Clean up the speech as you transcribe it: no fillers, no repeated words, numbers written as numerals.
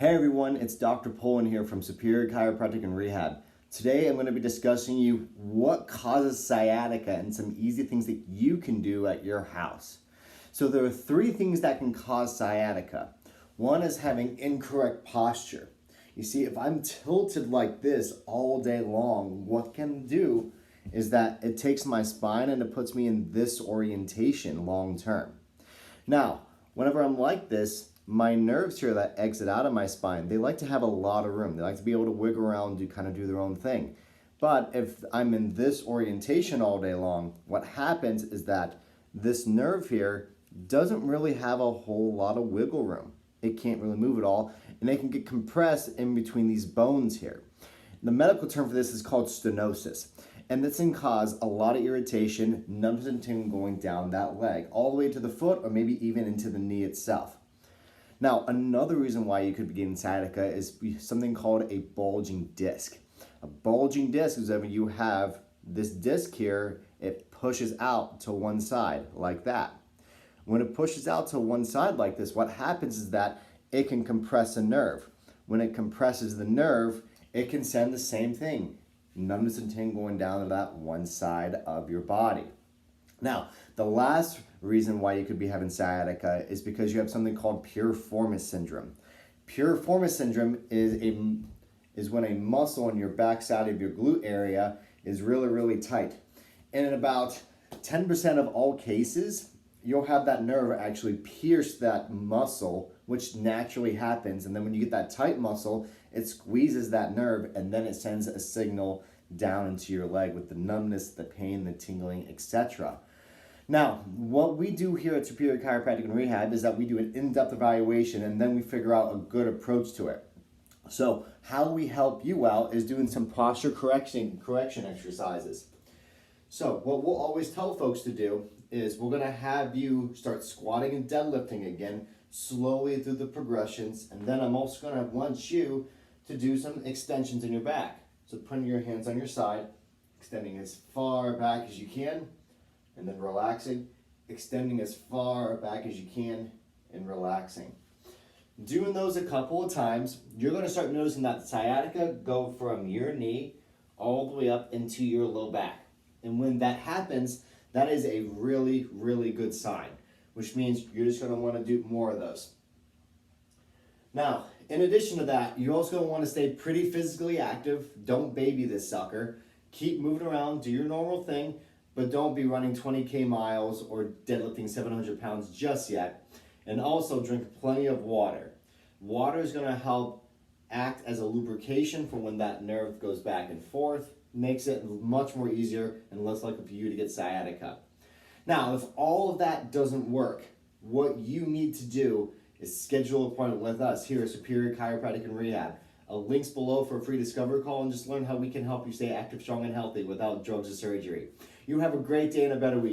Hey everyone, it's Dr. Polen here from Superior Chiropractic and Rehab. Today I'm going to be discussing you what causes sciatica and some easy things that you can do at your house. So there are three things that can cause sciatica. One is having incorrect posture. You see, if I'm tilted like this all day long, what can do is that it takes my spine and it puts me in this orientation long term. Now, whenever I'm like this, my nerves here that exit out of my spine, they like to have a lot of room. They like to be able to wiggle around, do their own thing. But if I'm in this orientation all day long, what happens is that this nerve here doesn't really have a whole lot of wiggle room. It can't really move at all, and it can get compressed in between these bones here. The medical term for this is called stenosis, and this can cause a lot of irritation, numbness and tingling going down that leg, all the way to the foot or maybe even into the knee itself. Now, another reason why you could be getting sciatica is something called a bulging disc. A bulging disc is when you have this disc here, it pushes out to one side like that. When it pushes out to one side like this, what happens is that it can compress a nerve. When it compresses the nerve, it can send the same thing, numbness and tingling going down to that one side of your body. Now, the last reason why you could be having sciatica is because you have something called piriformis syndrome. Piriformis syndrome is when a muscle in your backside of your glute area is really, really tight. And in about 10% of all cases, you'll have that nerve actually pierce that muscle, which naturally happens. And then when you get that tight muscle, it squeezes that nerve and then it sends a signal down into your leg with the numbness, the pain, the tingling, etc. Now, what we do here at Superior Chiropractic and Rehab is that we do an in-depth evaluation and then we figure out a good approach to it. So how we help you out is doing some posture correction exercises. So what we'll always tell folks to do is we're going to have you start squatting and deadlifting again slowly through the progressions, and then I'm also going to want you to do some extensions in your back. So putting your hands on your side, extending as far back as you can, and then relaxing, extending as far back as you can, and relaxing. Doing those a couple of times, you're going to start noticing that sciatica go from your knee all the way up into your low back. And when that happens, that is a really, really good sign, which means you're just going to want to do more of those. Now, in addition to that, you're also going to want to stay pretty physically active. Don't baby this sucker. Keep moving around, do your normal thing, but don't be running 20K miles or deadlifting 700 pounds just yet. And also drink plenty of water. Water is going to help act as a lubrication for when that nerve goes back and forth, makes it much more easier and less likely for you to get sciatica. Now, if all of that doesn't work, what you need to do is schedule an appointment with us here at Superior Chiropractic and Rehab. A link's below for a free discovery call and just learn how we can help you stay active, strong, and healthy without drugs or surgery. You have a great day and a better week.